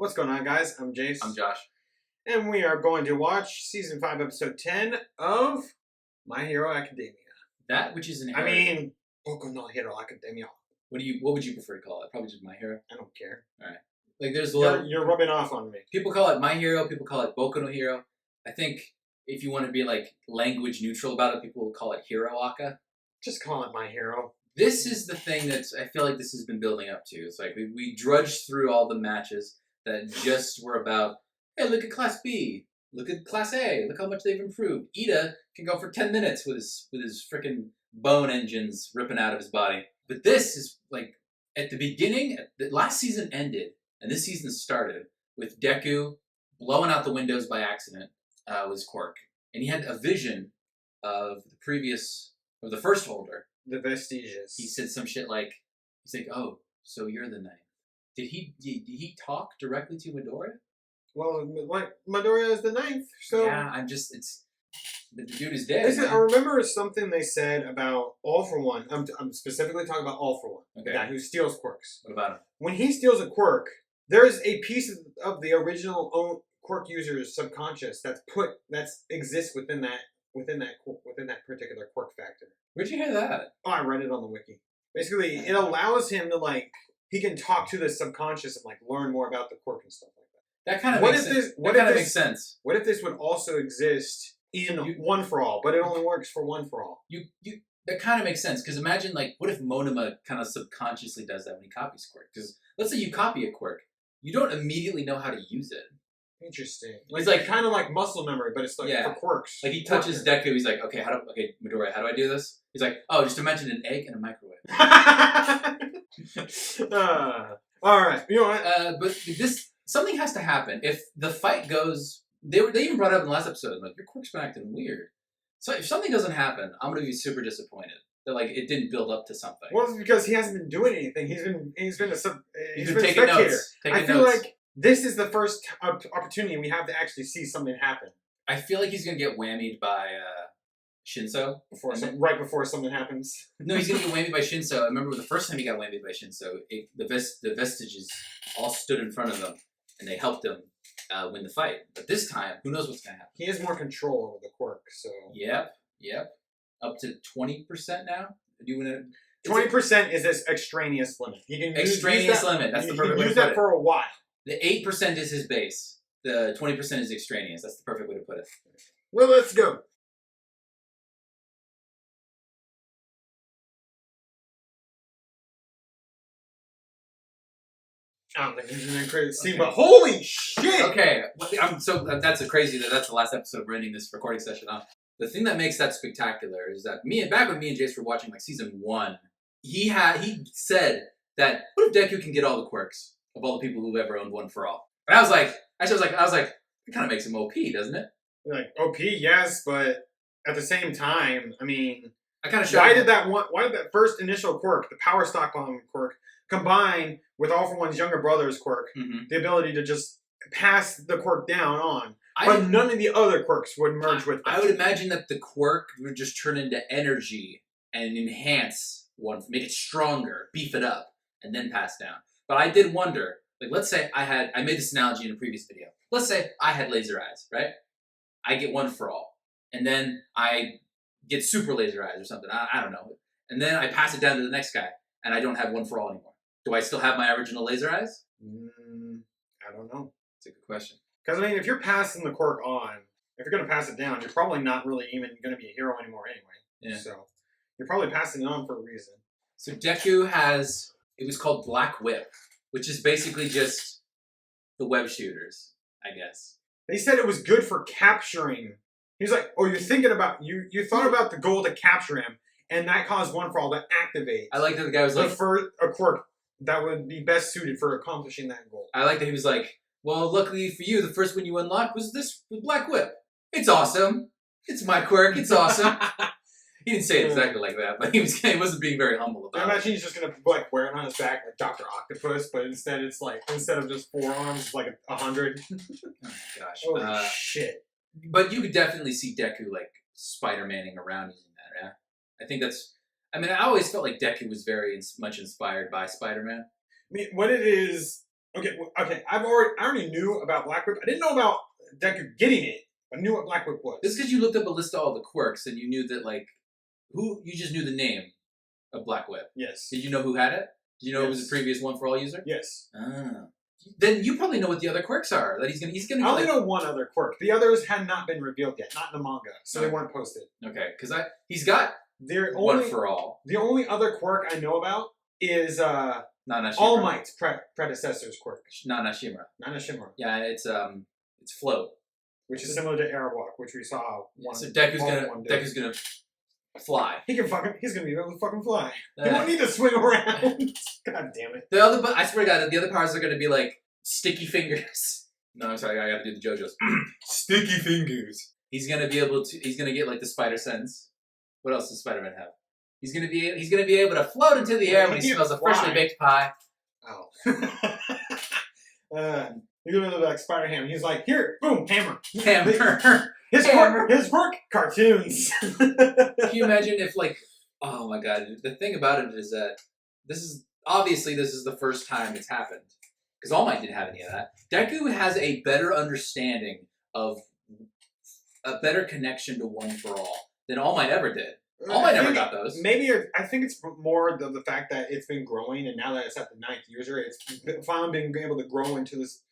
What's going on, guys? I'm Jace. I'm Josh. And we are going to watch Season 5, Episode 10 of My Hero Academia. That which is an I mean, Boku no Hero Academia. What would you prefer to call it? Probably just My Hero? I don't care. Alright. Like, there's a lot... You're rubbing off on me. People call it My Hero, people call it Boku no Hero. I think if you want to be, like, language neutral about it, people will call it Hero Aka. Just call it My Hero. This is the thing that I feel like this has been building up to. It's like we drudged through all the matches that just were about, hey, look at Class B, look at Class A, look how much they've improved. Ida can go for 10 minutes with his freaking bone engines ripping out of his body. But this is like, at the beginning, the last season ended, and this season started with Deku blowing out the windows by accident with his quirk. And he had a vision of the first holder. The Vestiges. He said some shit like, he's like, oh, so you're the ninth. Did he talk directly to Midoriya? Well, Midoriya is the ninth, so... Yeah, the dude is dead. I remember something they said about All For One. I'm specifically talking about All For One. Okay. The guy who steals quirks. What about him? When he steals a quirk, there's a piece of the original quirk user's subconscious that exists within that particular quirk factor. Where'd you hear that? Oh, I read it on the wiki. Basically, it allows him to he can talk to the subconscious and learn more about the quirk and stuff like that. That kind of makes sense. That kind of makes sense. What if this would also exist in One For All, but it only works for One For All? That kind of makes sense, because imagine, what if Monoma kind of subconsciously does that when he copies quirk? Because let's say you copy a quirk, you don't immediately know how to use it. Interesting. It's kind of like muscle memory, but it's for quirks. Like he touches Deku, he's like, okay, Midoriya, how do I do this? He's like, oh, just imagine an egg in a microwave. All right, you know what? But something has to happen. If the fight goes, they even brought it up in the last episode, like, your quirk's been acting weird. So if something doesn't happen, I'm gonna be super disappointed that it didn't build up to something. Well, it's because he hasn't been doing anything. He's been a taking spectator. Notes. I feel like this is the first opportunity we have to actually see something happen. I feel like he's gonna get whammied by Shinso right before something happens. No, he's gonna get whammied by Shinso. I remember the first time he got whammied by Shinso, the Vestiges all stood in front of him and they helped him win the fight. But this time, who knows what's gonna happen? He has more control over the quirk, so... Yep. Up to 20% now? Do you want to... 20% is this extraneous limit. He can extraneous limit. That's the perfect way to put it. Use that for a while. The 8% is his base. The 20% is extraneous. That's the perfect way to put it. Well, let's go. I don't think he's going to create a scene, but holy shit! Okay, that's that's the last episode we're ending this recording session on. The thing that makes that spectacular is that back when me and Jace were watching season 1, he said that, what if Deku can get all the quirks of all the people who've ever owned One For All? And I was like, it kind of makes him OP, doesn't it? OP, yes, but at the same time, I mean, why did that first initial quirk, the Power Stock Bomb quirk, combine with All For One's younger brother's quirk, the ability to just pass the quirk down on, but none of the other quirks would merge with that. I would imagine that the quirk would just turn into energy and enhance one, make it stronger, beef it up, and then pass down. But I did wonder, let's say I made this analogy in a previous video. Let's say I had laser eyes, right? I get One For All, and then I get super laser eyes or something. I don't know. And then I pass it down to the next guy, and I don't have One For All anymore. Do I still have my original laser eyes? I don't know. It's a good question. Because, if you're passing the quirk on, if you're going to pass it down, you're probably not really even going to be a hero anymore anyway. Yeah. So, you're probably passing it on for a reason. So, Deku it was called Black Whip, which is basically just the web shooters, I guess. They said it was good for capturing. He's like, oh, you thought about the goal to capture him, and that caused One For All to activate. I like that the guy was like... for a quirk that would be best suited for accomplishing that goal. I like that he was like, well, luckily for you, the first one you unlocked was this Black Whip. It's awesome. It's my quirk. It's awesome. He didn't say it exactly like that, but he wasn't being very humble about it. I imagine he's just going to wear it on his back like Dr. Octopus, but instead instead of just 4 arms, it's 100. Oh my gosh. Holy shit. But you could definitely see Deku Spider-Manning around using that, yeah? I think that's... I always felt like Deku was very much inspired by Spider-Man. What it is Okay. I already knew about Black Whip. I didn't know about Deku getting it. I knew what Black Whip was. This is because you looked up a list of all the quirks and you knew that you just knew the name of Black Whip. Yes. Did you know who had it? Did you know it was a previous one for all user? Yes. Ah. Then you probably know what the other quirks are. That he's gonna. I only know one other quirk. The others had not been revealed yet, not in the manga, so they weren't posted. Okay, because he's got one for all. The only other quirk I know about is All Might's predecessor's quirk. Nana Shimura. Yeah, it's float, which is similar to Airwalk, which we saw. So Deku's gonna fly. He's gonna be able to fucking fly. He won't need to swing around. God damn it. I swear to God, the other powers are gonna be like sticky fingers. No, I'm sorry, I gotta do the JoJo's. Sticky fingers. He's gonna get like the spider sense. What else does Spider-Man have? He's gonna be able to float into the air when he smells a freshly baked pie. Oh. He's gonna be like Spider-Ham. He's like, here, boom, hammer. His quirk, cartoons. Can you imagine if oh my God, the thing about it is that this is the first time it's happened. Because All Might didn't have any of that. Deku has a better understanding of a better connection to One for All than All Might ever did. All Might never got those. Maybe I think it's more the fact that it's been growing, and now that it's at the 9th user, it's finally been able to grow into this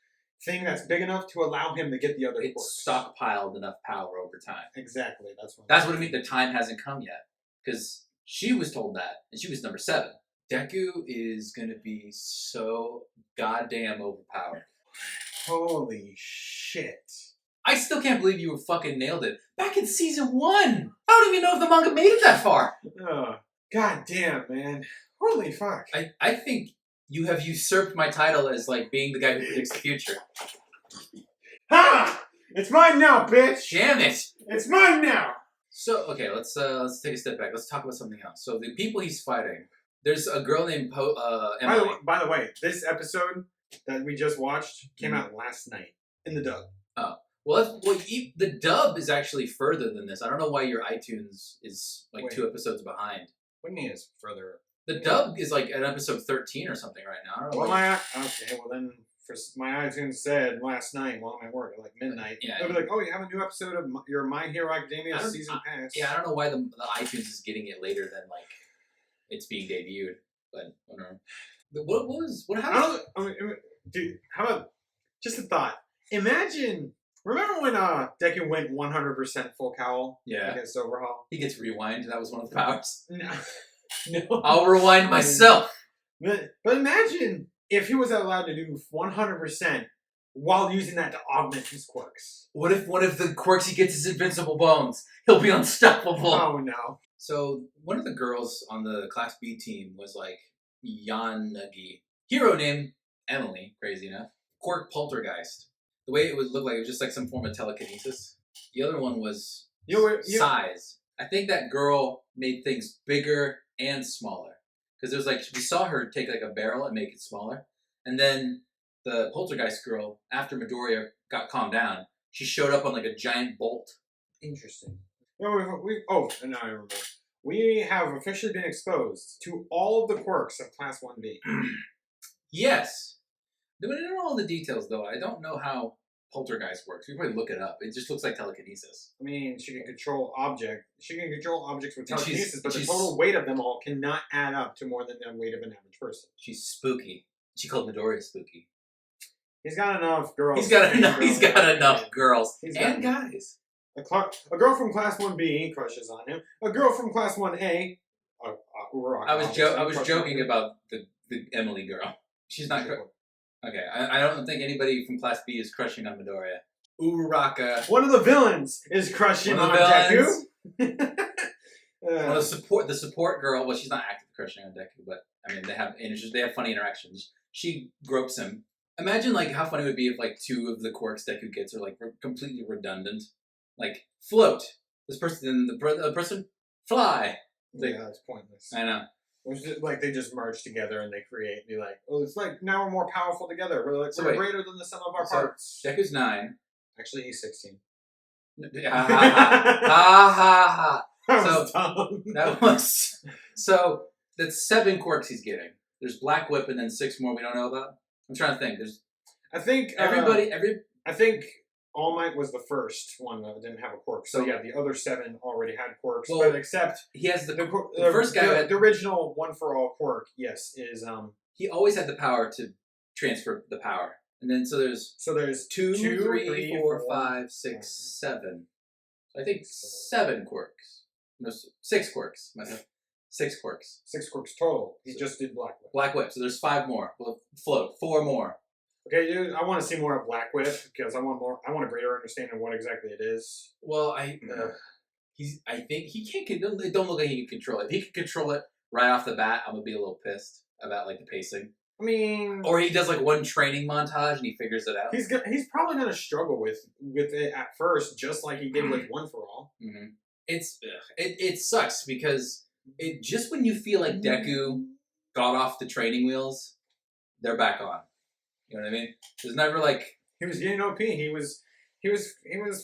thing that's big enough to allow him to get the other quirks. It's stockpiled enough power over time. Exactly. That's what I mean. The time hasn't come yet. Because she was told that, and she was number 7. Deku is going to be so goddamn overpowered. Holy shit. I still can't believe you fucking nailed it. Back in season 1! I don't even know if the manga made it that far. Oh, god damn, man. Holy fuck. I think you have usurped my title as being the guy who predicts the future. Ha! It's mine now, bitch! Damn it! It's mine now! So, okay, let's take a step back. Let's talk about something else. So, the people he's fighting, there's a girl named Emily. By the way, this episode that we just watched came out last night in the dub. Oh. Well, the dub is actually further than this. I don't know why your iTunes is 2 episodes behind. What do you mean it's further? The dub is at episode 13 or something right now. I don't know. Okay, well then, my iTunes said last night while I'm at work at midnight. Yeah, they'll be like, "Oh, you have a new episode of your My Hero Academia season pass." Yeah, I don't know why the iTunes is getting it later than it's being debuted, but whatever. What happened? Dude, how about just a thought? Imagine. Remember when Deku went 100% full cowl? Yeah. Against Overhaul? He gets rewind. That was one of the powers. No. I'll rewind myself. But imagine if he was allowed to do 100% while using that to augment his quirks. What if one of the quirks he gets is invincible bones? He'll be unstoppable. Oh no. So one of the girls on the Class B team was Yanagi. Hero named Emily, crazy enough. Quirk Poltergeist. The way it would look it was just some form of telekinesis. The other one was size. I think that girl made things bigger and smaller. Because there's we saw her take a barrel and make it smaller. And then the Poltergeist girl, after Midoriya got calmed down, she showed up on a giant bolt. Interesting. No, and now I remember. We have officially been exposed to all of the quirks of Class 1B. Yes. We don't know all the details, though. I don't know how Poltergeist works. We probably look it up. It just looks like telekinesis. I mean, she can control objects. She can control objects with telekinesis, but the total weight of them all cannot add up to more than the weight of an average person. She's spooky. She called Midoriya spooky. He's got enough girls. He's got enough girls and guys. A girl from Class 1B crushes on him. A girl from Class 1A. I was joking about the Emily girl. She's not. Okay, I don't think anybody from Class B is crushing on Midoriya. Uraraka. One of the villains is crushing on Deku. The support girl. Well, she's not actively crushing on Deku, but I mean they have funny interactions. She gropes him. Imagine how funny it would be if 2 of the quirks Deku gets are completely redundant. Float. This person, the person, fly. Yeah, that's pointless. I know. They just merge together and they create. Be it's now we're more powerful together. We're we're greater than the sum of our parts. Deku's 9. Actually, he's 16. That was so. That's 7 quirks he's getting. There's Black Whip and then 6 more we don't know about. I'm trying to think. I think I think All Might was the first one that didn't have a quirk. So yeah, the other 7 already had quirks. Well, but except he has the first guy. The original One for All quirk, yes, is he always had the power to transfer the power. And then so there's 2, 3, 4, 5, 6, 7. I think 7 quirks. No, 6 quirks. 6 quirks. 6 quirks total. He just did Black Whip. Black Whip. So there's 5 more. Well, float 4 more. Okay, dude, I want to see more of Black Whip because I want a greater understanding of what exactly it is. Well, I think he can't. It don't look like he can control it. If he can control it right off the bat, I'm gonna be a little pissed about like the pacing. I mean, or he does like one training montage and he figures it out. He's probably gonna struggle with it at first, just like he did with One for All. Mm-hmm. It sucks because just when you feel like Deku got off the training wheels, they're back on. You know what I mean? There's never like he was getting OP. He was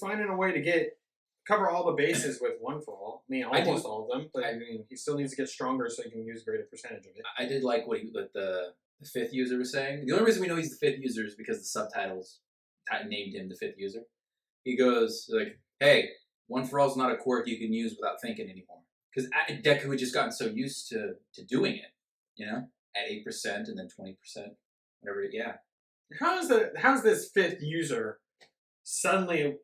finding a way to cover all the bases with One for All. I mean, almost all of them, but I mean, he still needs to get stronger so he can use a greater percentage of it. I did like what the 5th user was saying. The only reason we know he's the 5th user is because the subtitles named him the 5th user. He goes like, "Hey, One for All is not a quirk you can use without thinking anymore." Because Deku had just gotten so used to doing it, you know, at 8% and then 20%, whatever. Yeah. How's this 5th user suddenly?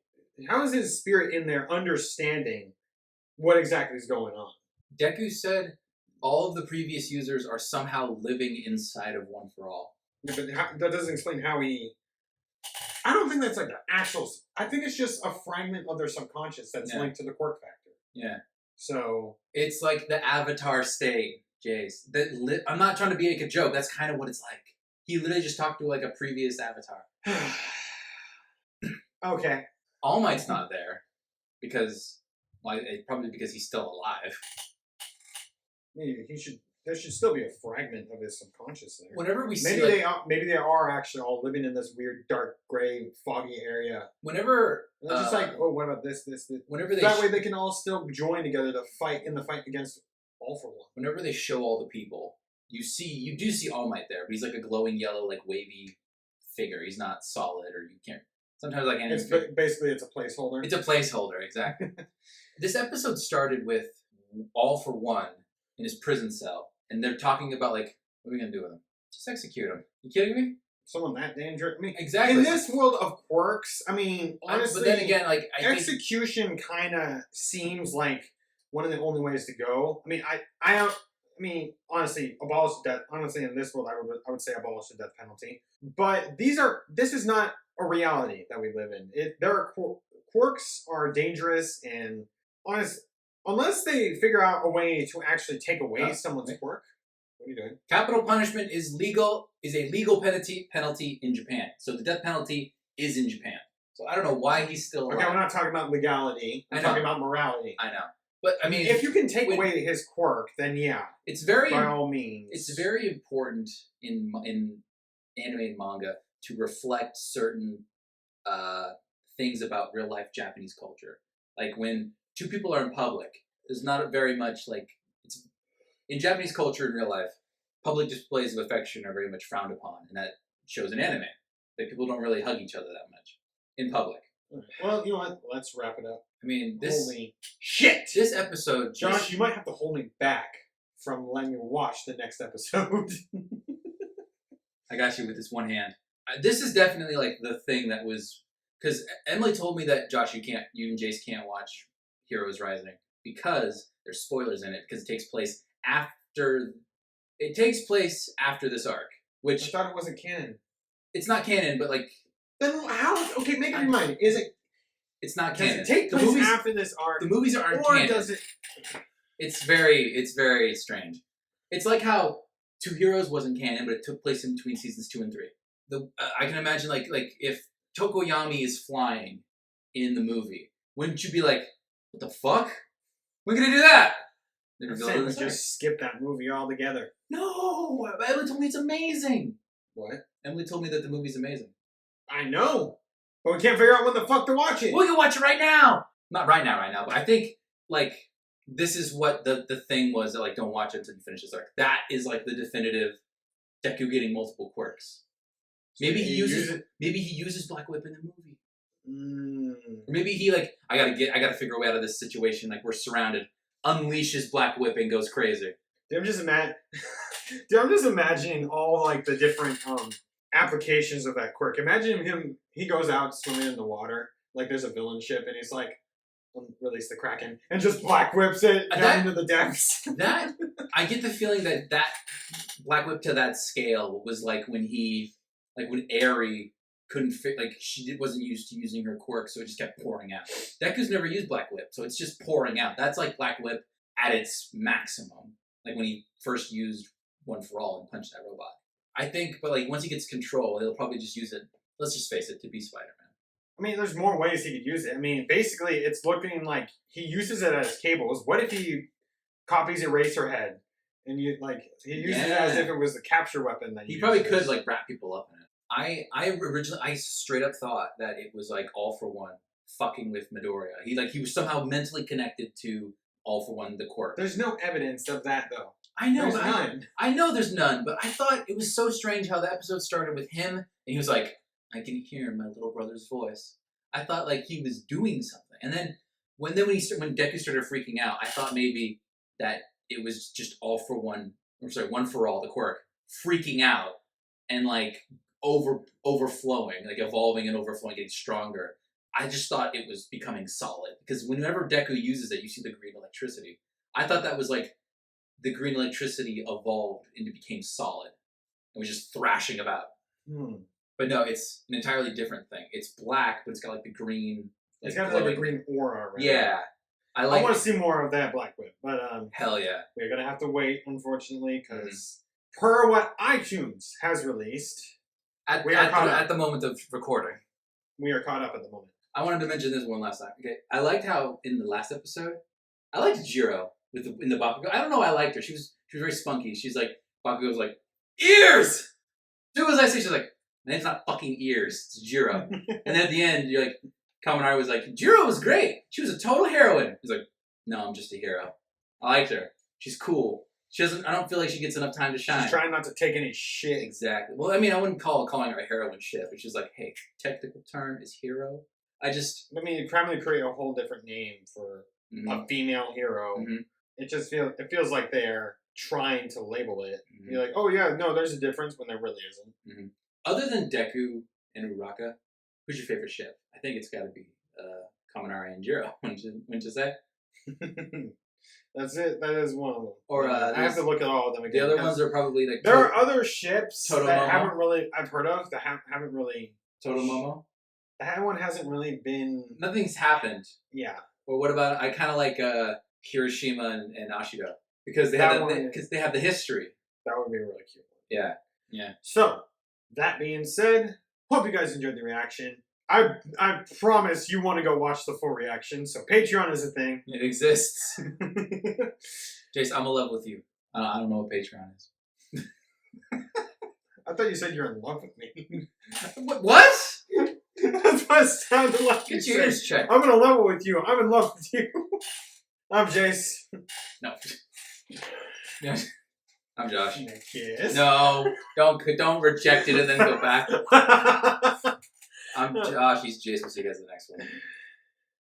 How is his spirit in there understanding what exactly is going on? Deku said all of the previous users are somehow living inside of One for All. Yeah, but that doesn't explain how he. I don't think that's like the actual. I think it's just a fragment of their subconscious that's linked to the quirk factor. Yeah. So it's like the Avatar state, Jace. I'm not trying to be like a joke. That's kind of what it's like. He literally just talked to like a previous avatar. Okay. All Might's not there because, probably because he's still alive. There should still be a fragment of his subconscious there. Whenever we see, maybe they are actually all living in this weird, dark, gray, foggy area. Whenever they're just like, oh, what about this? Whenever that way they can all still join together to fight in the fight against All for One. Whenever they show all the people, you do see All Might there, but he's like a glowing yellow, like wavy figure. He's not solid, or you can't. Sometimes like basically it's a placeholder. It's a placeholder, exactly. This episode started with All for One in his prison cell, and they're talking about like, what are we gonna do with him? Just execute him. You kidding me? Someone that dangerous? I mean, exactly. In this world of quirks, I mean, honestly, but then again, like execution kind of seems like one of the only ways to go. I mean, honestly, abolish the death. Honestly, in this world, I would say abolish the death penalty. But this is not a reality that we live in. Quirks are dangerous, and unless they figure out a way to actually take away someone's quirk. What are you doing? Capital punishment is a legal penalty in Japan. So the death penalty is in Japan. So I don't know why he's still alive. Okay, we're not talking about legality. We're talking about morality. I know. But I mean, if you can take away his quirk, then yeah, by all means. It's very important in anime and manga to reflect certain things about real life Japanese culture. Like when two people are in public, there's not very much like it's in Japanese culture in real life. Public displays of affection are very much frowned upon, and that shows in anime. Like people don't really hug each other that much in public. Well, you know what? Let's wrap it up. I mean, holy shit! This episode, Josh, you might have to hold me back from letting me watch the next episode. I got you with this one hand. This is definitely like the thing that was because Emily told me that Josh, you and Jace can't watch Heroes Rising because there's spoilers in it because it takes place after this arc. Which I thought it wasn't canon. It's not canon, but like then how? Okay, make up your mind. Is it? It's not canon. Does it take place after this arc? The movies aren't or canon. Does it? It's very strange. It's like how Two Heroes wasn't canon, but it took place in between seasons 2 and 3. I can imagine like if Tokoyami is flying in the movie, wouldn't you be like, what the fuck? We're gonna do that? I'm saying we just skip that movie altogether. No, Emily told me it's amazing. What? Emily told me that the movie's amazing. I know, but we can't figure out when the fuck to watch it. We can watch it right now. Not right now, but I think like this is what the thing was that like don't watch it until you finish this arc. That is like the definitive Deku getting multiple quirks. Maybe he uses Black Whip in the movie. Or maybe he I gotta figure a way out of this situation. Like we're surrounded. Unleashes Black Whip and goes crazy. Dude, I'm just imagining all the different applications of that quirk. Imagine him. He goes out swimming in the water. There's a villain ship, and he's release the Kraken, and just Black Whips it down into the depths. That I get the feeling that Black Whip to that scale was when when Aerie couldn't fit, she wasn't used to using her quirk, so it just kept pouring out. Deku's never used Black Whip, so it's just pouring out. That's Black Whip at its maximum. When he first used One for All and punched that robot. I think, but once he gets control, he'll probably just use it, let's just face it, to be Spider-Man. I mean, there's more ways he could use it. I mean, basically, it's looking like he uses it as cables. What if he copies Eraserhead and he uses it as if it was a capture weapon? That he probably could wrap people up in it. I straight up thought that it was All for One fucking with Midoriya. He was somehow mentally connected to All for One, the quirk. There's no evidence of that though. I know, there's none. I know there's none, but I thought it was so strange how the episode started with him and he was like, I can hear my little brother's voice. I thought he was doing something, and then when Deku started freaking out, I thought maybe that it was just One for All, the quirk, freaking out and overflowing, evolving and overflowing, getting stronger. I just thought it was becoming solid because whenever Deku uses it, you see the green electricity. I thought that was the green electricity evolved and became solid. It was just thrashing about. But no, it's an entirely different thing. It's black, but it's got the green. It's got a green aura. Right? Yeah, I want to see more of that Black Whip, but hell yeah, we're gonna have to wait, unfortunately, because per what iTunes has released, at the moment of recording, we are caught up at the moment. I wanted to mention this one last time. Okay, I liked how in the last episode, I liked Jiro in the Bakugo. I don't know why I liked her. She was very spunky. She's Bakugo was ears. As soon as I say, she's and it's not fucking ears, it's Jiro. And then at the end, you're Kaminari was Jiro was great. She was a total heroine. He's no, I'm just a hero. I liked her. She's cool. I don't feel like she gets enough time to shine. She's trying not to take any shit. Exactly. Well, I mean, I wouldn't calling her a heroine shit, but she's hey, technical term is hero. you probably create a whole different name for a female hero. It just feels like they're trying to label it. You're oh yeah, no, there's a difference when there really isn't. Other than Deku and Uraka, who's your favorite ship? I think it's got to be Kaminari and Jiro. Wouldn't you say? That's it. That is one of them. Or I have to look at all of them again. The other ones are probably there are other ships Totomomo. that I've heard of that haven't really. Totomomo. That one hasn't really been. Nothing's happened. Yeah. Or what about? I kind of like Hiroshima and Ashido because they have the history. That would be a really cute one. Yeah. Yeah. So that being said, hope you guys enjoyed the reaction. I promise you want to go watch the full reaction, so Patreon is a thing. It exists. Jace, I'm in love with you. I don't know what Patreon is. I thought you said you're in love with me. What? That's what it sounded like. Get your ears checked. I'm in a level with you. I'm in love with you. I'm Jace. No. I'm Josh. Yes. No, don't reject it and then go back. I'm Josh. He's Jace. We'll see you guys in the next one.